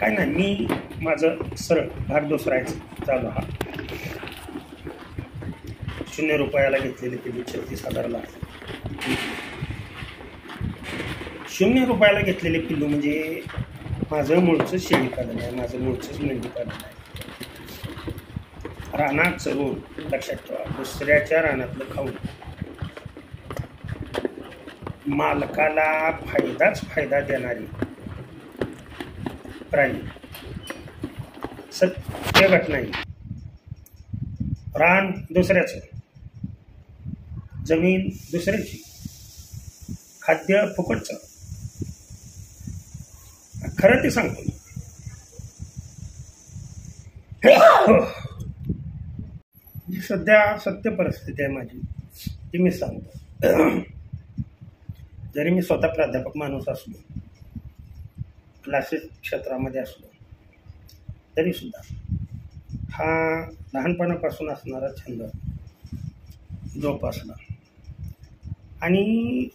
काय नाही, मी माझं सरळ भाग दुसरायचं चालू. हा 0 रुपयाला घेतलेले पिल्लू 36,000ला. 0 रुपयाला घेतलेले पिल्लू म्हणजे माझं मूळचं शेळीपालन आहे, माझं मूळचंच मेंढीपालन आहे. रानात चरून, लक्षात ठेवा, दुसऱ्याच्या रानातलं खाऊन मालकाला फायदाच फायदा देणारी प्राणी. सत्य घटना आहे. रान दुसऱ्याचं, जमीन दुसऱ्याची, खाद्य फुकटचं. खरं ते सांगतो. सध्या सत्य परिस्थिती आहे माझी, ती मी सांगतो. जरी मी स्वतः प्राध्यापक माणूस असलो, क्लासेस क्षेत्रामध्ये असलो, तरीसुद्धा हा लहानपणापासून असणारा छंद जोपासला. आणि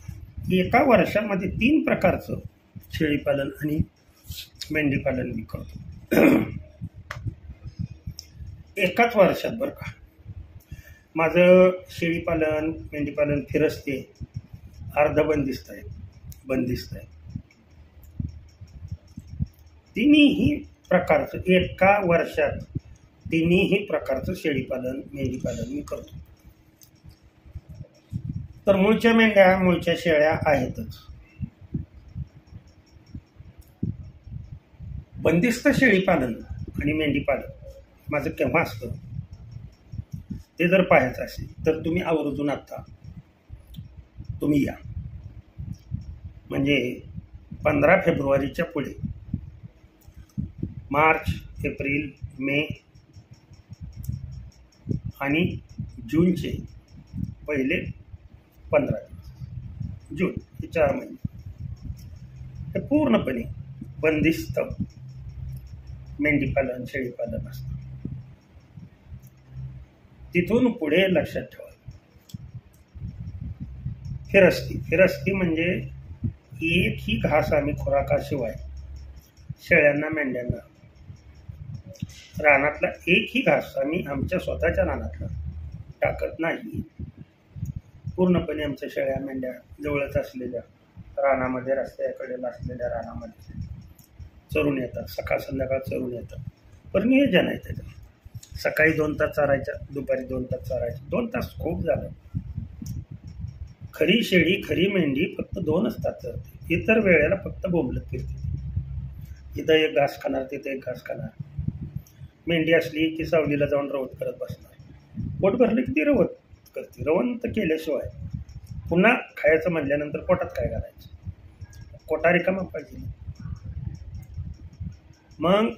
एका वर्षामध्ये 3 प्रकारचं शेळीपालन आणि मेंढीपालन मी करतो. एकाच वर्षात बरं का. माझं शेळीपालन मेंढीपालन फिरस्ते अर्धबंदिस्त आहे, बंदिस्त आहे. तिन्ही प्रकारचं एका वर्षात तिन्ही प्रकारचं शेळीपालन मेंढीपालन मी करतो. तर मूळच्या मेंढ्या मूळच्या शेळ्या आहेतच. बंदिस्त शेळीपालन आणि मेंढीपालन माझं केव्हा असतं ते जर पाहायचं असेल तर तुम्ही आवर्जून आता तुम्ही या. म्हणजे 15 फेब्रुवारीच्या पुढे मार्च, एप्रिल, मे आणि जूनचे पहिले 15 दिवस, जून हे 4 महिने हे पूर्णपणे बंदिस्त मेंढीपालन शेळीपालन असतं. तिथून पुढे लक्षात ठेवा फिरस्ती म्हणजे एकही घास आम्ही खुराकाशिवाय शेळ्यांना मेंढ्यांना रानातला एकही घास आम्ही आमच्या स्वतःच्या रानातला टाकत नाही. पूर्णपणे आमच्या शेळ्या मेंढ्या जवळच असलेल्या रानामध्ये, रस्त्याकडे असलेल्या रानामध्ये चरून येतात. सकाळ संध्याकाळ चरून येतात. पण नियोजन आहे त्याचं. सकाळी 2 तास चारायच्या, दुपारी 2 तास चारायच्या. 2 तास खूप झालं. खरी शेळी खरी मेंढी फक्त 2च तास चरते. इतर वेळेला फक्त बोंबलत फिरते. इथं एक घास खाणार, तिथं एक घास खाणार. मेंढी असली की सावलीला जाऊन रवत करत बसणार. पोट भरलं की ती रवत करते. रवंत केल्याशिवाय पुन्हा खायचं म्हणल्यानंतर पोटात काय घालायचं, कोटा रिकामा पाहिजे. मग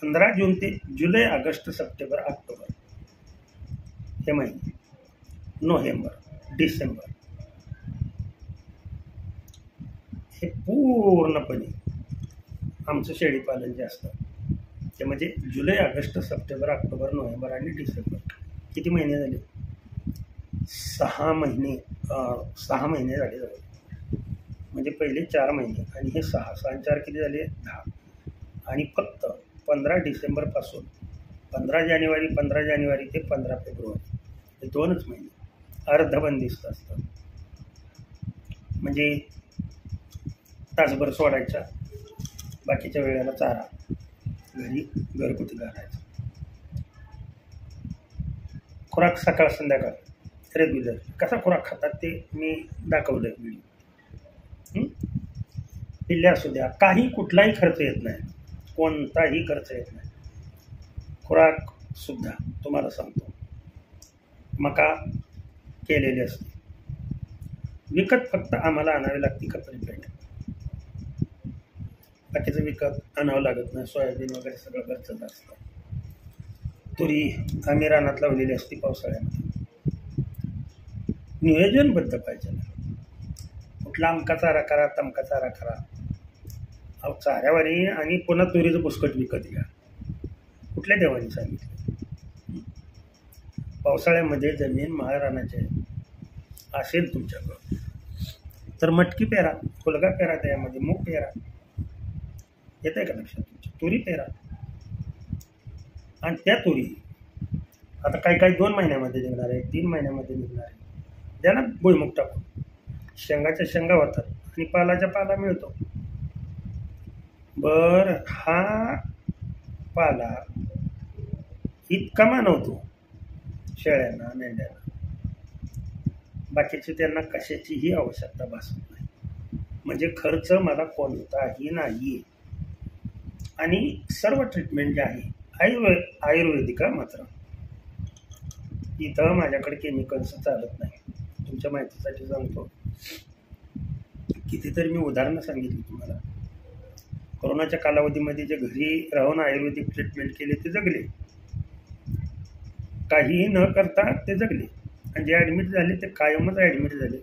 15 जून ते जुलै, ऑगस्ट, सप्टेंबर, ऑक्टोबर हे महिने, नोव्हेंबर, डिसेंबर हे पूर्णपणे आमचं शेळीपालन जे असतं ते म्हणजे जुलै, ऑगस्ट, सप्टेंबर, ऑक्टोबर, नोव्हेंबर आणि डिसेंबर. किती महिने झाले? 6 महिने. 6 महिने झाले जवळ. म्हणजे पहिले 4 महिने आणि हे 6 आणि 4 किती झाले? 10. आणि फक्त 15 डिसेंबरपासून 15 जानेवारी ते 15 फेब्रुवारी हे 2च महिने अर्धबंदिस्त असतात. म्हणजे तासभर सोडायचा, बाकीच्या वेळेला चारा घरी घरगुती घालायचा. खुराक सकाळ संध्याकाळ रेग्युलर. कसा खुराक खातात ते मी दाखवलं व्हिडिओ. पिल्ले असू द्या, काही कुठलाही खर्च येत नाही, कोणताही खर्च येत नाही. खुराक सुद्धा तुम्हाला सांगतो मका केलेली असते. विकत फक्त आम्हाला आणावी लागते कपडे पेंट, बाकीचं विकत आणावं लागत नाही. सोयाबीन वगैरे सगळं घरचंच असतं. तुरी आम्ही रानात लावलेली असते पावसाळ्यामध्ये. नियोजनबद्ध पाहिजे. कुठला अमका चारा करा, तमका चारा करा, अहो चाऱ्यावारी आणि पुन्हा तुरीचं पुसकट विकत घ्या. कुठल्या देवाने सांगितलं? पावसाळ्यामध्ये जमीन महाराणाचे असेल तुमच्याकडं तर मटकी पेरा, फुलगा पेरा, त्यामध्ये मूग पेरा. येत आहे का लक्षात तुमच्या? तुरी पेरा आणि त्या तुरी आता काही 2 महिन्यामध्ये निघणार आहे, 3 महिन्यामध्ये निघणार आहे. द्या ना भुईमुग टाकून, शेंगाच्या शेंगा होतात आणि पालाच्या पाला मिळतो. बर हा पाला इतका मानवतो शेळ्यांना मेंढ्यांना, बाकीची त्यांना कशाचीही आवश्यकता भासत नाही. म्हणजे खर्च मला कोणताही नाही आणि सर्व ट्रीटमेंट जे आहे आयुर्वेदिक मात्र. इथं माझ्याकडे केमिकल्स चालत नाही. तुमच्या माहितीसाठी सांगतो, कितीतरी मी उदाहरणं सांगितली तुम्हाला. कोरोनाच्या कालावधीमध्ये जे घरी राहून आयुर्वेदिक ट्रीटमेंट केले ते जगले, काहीही न करता ते जगले. आणि जे ॲडमिट झाले ते कायमच ॲडमिट झाले,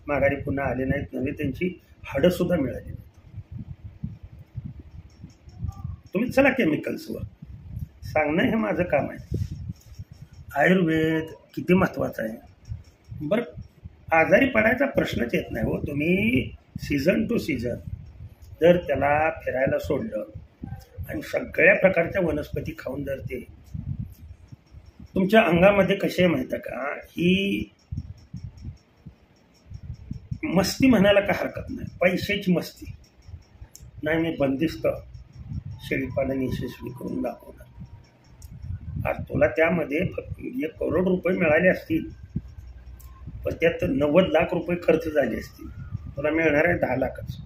माघारी पुन्हा आले नाहीत. नव्हे त्यांची हाडंसुद्धा मिळाली नाहीत. तुम्ही चला केमिकल्सवर सांगणं हे माझं काम आहे. आयुर्वेद किती महत्त्वाचं आहे. बरं, आजारी पडायचा प्रश्नच येत नाही हो. तुम्ही सीझन टू सीझन जर त्याला फिरायला सोडलं आणि सगळ्या प्रकारच्या वनस्पती खाऊन जर ते तुमच्या अंगामध्ये कसे माहिती का, ही मस्ती म्हणायला काय हरकत नाही, पैशाची मस्ती नाही. मी बंदिस्त शेळीपालन यशस्वी करून दाखवणार. आज तुला त्यामध्ये फक्त 1 करोड रुपये मिळाले असतील, पण त्यात 90 लाख रुपये खर्च झाले असतील. तुला मिळणार आहे 10 लाखच.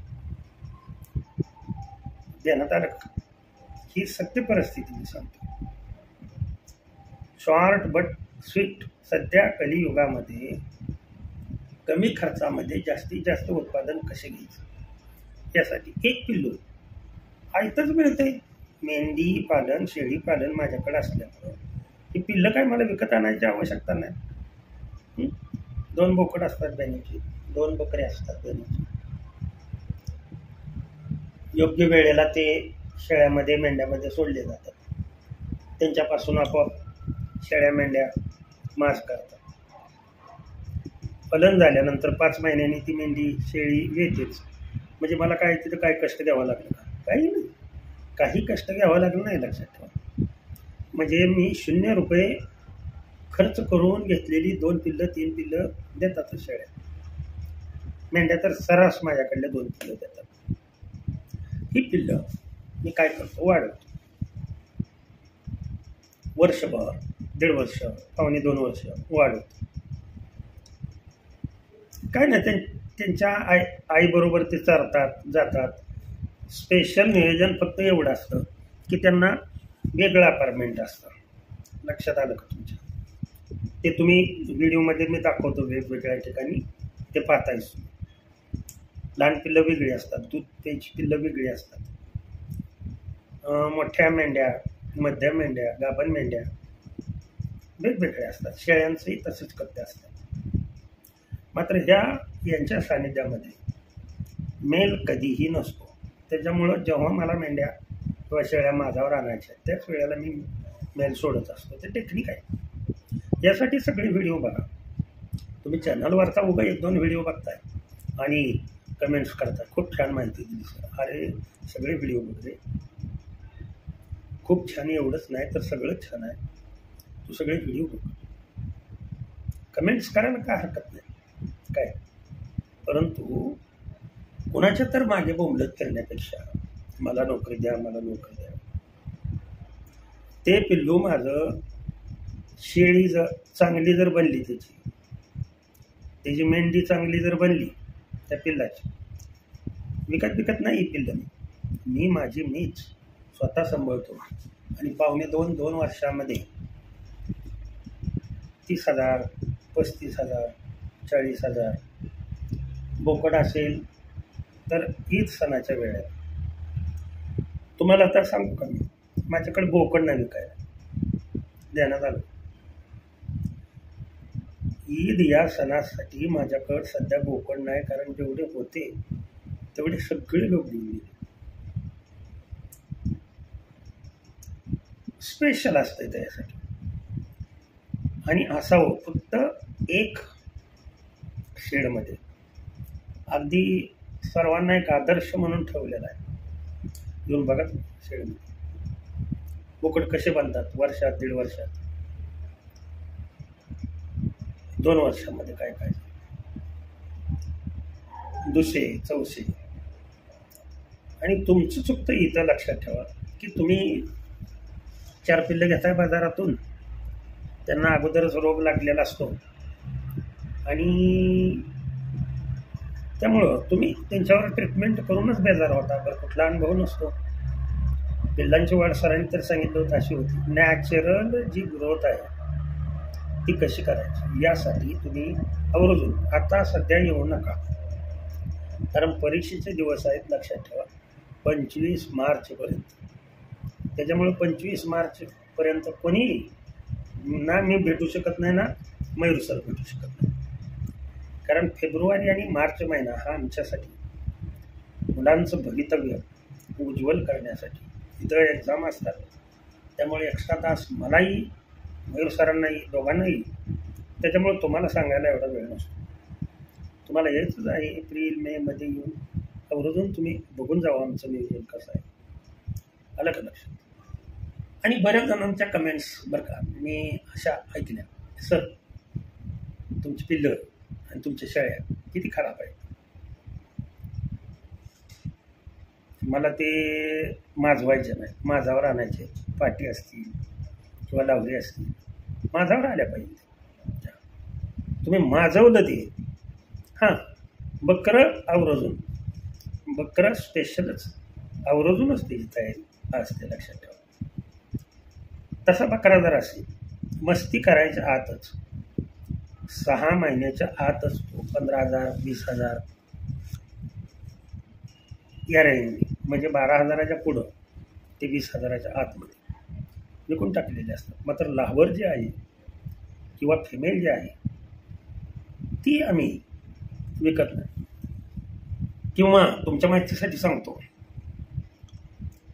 देण्यात आलं. ही सत्य परिस्थिती मी सांगतो. Short but sweet. सध्या कलियुगामध्ये कमी खर्चामध्ये जास्तीत जास्त उत्पादन कसे घ्यायचं यासाठी 1 पिल्लू आयतच मिळते. मेंढी पालन, शेळी पालन माझ्याकडे असल्यामुळं ही पिल्लं काय मला विकत आणायची आवश्यकता नाही. 2 बोकड असतात बहिणीची, 2 बकरे असतात बहिणीची. योग्य वेळेला ते शेळ्यामध्ये मेंढ्यामध्ये सोडले जातात. त्यांच्यापासून आपोआप शेळ्या मेंढ्या मांस करतात. फलन झाल्यानंतर 5 महिन्यांनी ती मेंढी शेळी येतेच. म्हणजे मला काय तिथं काय कष्ट घ्यावं लागलं का? काही नाही, काही कष्ट घ्यावं लागलं नाही. लक्षात ठेवा. म्हणजे मी 0 रुपये खर्च करून घेतलेली 2 पिल्लं 3 पिल्लं देतात शेळ्या. मेंढ्या तर सर्रास माझ्याकडले 2 पिल्लं देतात. ही पिल्लं मी काय करतो, वाढवतो. वर्षभर, 1.5 वर्ष, पावणे 2 वर्ष वाढवतो. काय नाही, त्यांच्या आईबरोबर ते चरतात जातात. स्पेशल नियोजन फक्त एवढं असतं की त्यांना वेगळं अपार्टमेंट असतं. लक्षात आलं का तुमच्या? ते तुम्ही व्हिडिओमध्ये मी दाखवतो वेगवेगळ्या ठिकाणी, ते पाहतायच. लहान पिल्लं वेगळी असतात, दूध प्यायची पिल्लं वेगळी असतात. मोठ्या मेंढ्या, मध्यम मेंढ्या, गाभण मेंढ्या वेगवेगळ्या असतात. शेळ्यांचंही तसेच करते असतात. मात्र यांच्या सानिध्यामध्ये मेल कधीही नसतो. त्याच्यामुळं जेव्हा मला मेंढ्या किंवा शेळ्या माझ्यावर आणायच्या त्याच वेळेला मी मेल सोडत असतो. ते टेक्निक आहे. यासाठी सगळे व्हिडिओ बघा. तुम्ही चॅनलवरचा उगा 1-2 व्हिडिओ बघताय आणि कमेंट्स करताय, खूप छान माहिती दिली सर. अरे सगळे व्हिडिओ बघले, खूप छान. एवढंच नाही तर सगळंच छान आहे. तू सगळे व्हिडिओ बघ, कमेंट्स करायला काय हरकत नाही काय. परंतु कोणाच्या तर मागे बोंबलत करण्यापेक्षा मला नोकरी द्या, मला नोकरी द्या. ते पिल्लू माझं शेळी जर चांगली जर बनली, त्याची मेंढी चांगली जर बनली, त्या पिल्लाची विकत नाही पिल्लं. मी माझी मीच स्वतः सांभाळतो आणि पावणे 2 वर्षामध्ये 30,000, 35,000, 40,000 बोकड असेल तर ईद सणाच्या वेळेला. तुम्हाला आता सांगू का मी, माझ्याकडे बोकड नाही विकायला. देण्यात आलं. ईद या सणासाठी माझ्याकडे सध्या बोकड नाही, कारण जेवढे होते तेवढे सगळे लोक घेऊन गेले. स्पेशल असतं त्यासाठी. आणि असावं फक्त 1 शेडमध्ये. अगदी सर्वांना एक आदर्श म्हणून ठेवलेला आहे. येऊन बघा शेळीमध्ये बोकड कसे बांधतात, वर्षात, 1.5 वर्षात, 2 वर्षामध्ये काय काय दुसरे चौसे. आणि तुमचं चुकतं इथं लक्षात ठेवा की तुम्ही 4 पिल्लं घेताय बाजारातून, त्यांना अगोदरच रोग लागलेला असतो आणि त्यामुळं तुम्ही त्यांच्यावर ट्रीटमेंट करूनच बेजार होता. बरं, कुठला अनुभव नसतो. पिल्लांची वाढ सरांनी तर सांगितलं होतं अशी होती. नॅचरल जी ग्रोथ आहे ती कशी करायची यासाठी तुम्ही आवर्जून आता सध्या येऊ नका, कारण परीक्षेचे दिवस आहेत लक्षात ठेवा, 25 मार्चपर्यंत. त्याच्यामुळे 25 मार्चपर्यंत कोणी ना मी भेटू शकत नाही ना मयूर सर भेटू शकत नाही, कारण फेब्रुवारी आणि मार्च महिना हा आमच्यासाठी मुलांचं भवितव्य उज्ज्वल करण्यासाठी. इथं एक्झाम असतात, त्यामुळे एक्स्ट्रा तास मलाही मयूर सरांनाही दोघांनाही. त्याच्यामुळे तुम्हाला सांगायला एवढा वेळ नसतो. तुम्हाला यायचंच आहे एप्रिल मे मध्ये येऊन आवर्जून तुम्ही बघून जावं आमचं नियोजन कसं आहे. आलं का लक्षात? आणि बऱ्याच जणांच्या कमेंट्स बरं का मी अशा ऐकल्या, सर तुमची पिल्लं आणि तुमच्या शेळ्या किती खराब आहेत. मला ते माजवायचे नाही, माझावर आणायचे. पाटी असतील किंवा लावली असतील माझावर आल्या पाहिजे. तुम्ही माजवलं ते हां, बकरं आवर्जून, बकरं स्पेशलच आवर्जूनच त्याची तयारी असते लक्षात ठेवा. तसा बकरा जर असेल मस्ती करायच्या आतच 6 महिन्याच्या आतच तो 15,000 20,000 या रेंजने, म्हणजे 12,000च्या पुढं ते 20,000च्या आतमध्ये विकून टाकलेले असतात. मात्र लावर जे आहे किंवा फिमेल जे आहे ती आम्ही विकत नाही. किंवा तुमच्या माहितीसाठी सांगतो,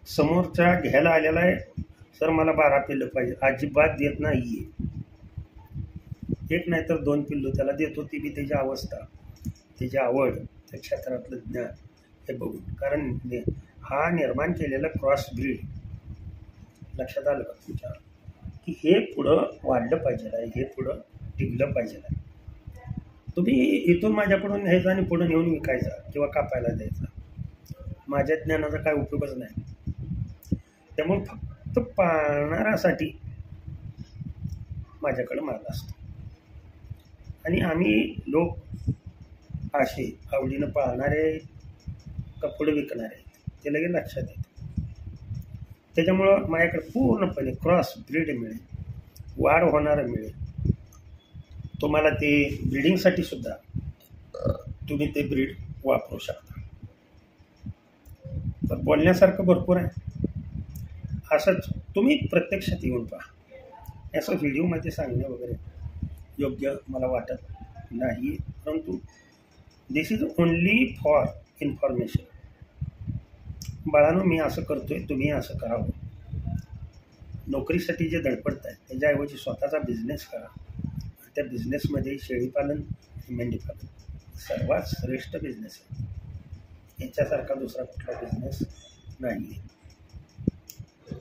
समोरच्या घ्यायला आलेला आहे, सर मला 12 पिल्लं पाहिजे, अजिबात देत नाही. एक नाही तर 2 पिल्लू त्याला देतो, ती बी त्याची अवस्था, त्याची आवड, त्या क्षेत्रातलं ज्ञान हे बघून. कारण हा निर्माण केलेला क्रॉस ब्रीड लक्षात आलं का तुमच्या, की हे पुढं वाढलं पाहिजे आहे, हे पुढं टिकलं पाहिजे आहे. तुम्ही इथून माझ्याकडून घ्यायचं आणि पुढं नेऊन विकायचा किंवा कापायला द्यायचा, माझ्या ज्ञानाचा काय उपयोगच नाही. त्यामुळे फक्त पाळणाऱ्यासाठी माझ्याकडं माल असतो. आणि आम्ही लोक असे आवडीनं पाळणारे का पुढे विकणारे ते लगेच लक्षात येतं. त्याच्यामुळं माझ्याकडे पूर्णपणे क्रॉस ब्रीड मिळेल, वाढ होणारं मिळेल. तुम्हाला ते ब्रीडिंगसाठी सुद्धा तुम्ही ते ब्रीड वापरू शकता. तर बोलण्यासारखं भरपूर आहे. असंच तुम्ही प्रत्यक्षात येऊन पहा. असं व्हिडिओमध्ये सांगणे वगैरे योग्य मला वाटत नाही, परंतु दिस इज ओनली फॉर इन्फॉर्मेशन. बाळांनो मी असं करतोय, तुम्ही असं करावं. नोकरीसाठी जे धडपडत आहे त्याच्याऐवजी स्वतःचा बिझनेस करा. त्या बिझनेसमध्ये शेळीपालन, मेंढीपालन सर्वात श्रेष्ठ बिझनेस आहे. याच्यासारखा दुसरा कुठला बिझनेस नाही आहे.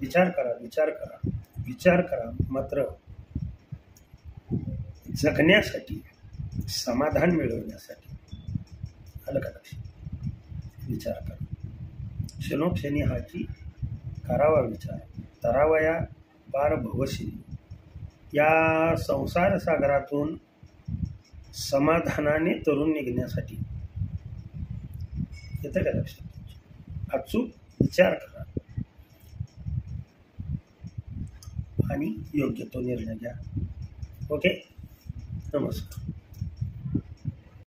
विचार करा, विचार करा, विचार करा. मात्र जगण्यासाठी, समाधान मिळवण्यासाठी. आलं का लक्षात? विचार करा. क्षणोक्षणी हाची करावा विचार, तरावया पार भवशी. या संसार सागरातून समाधानाने तरुण निघण्यासाठी येतं का लक्षात? अचूक विचार करा आणि योग्य तो निर्णय घ्या. ओके, नमस्कार.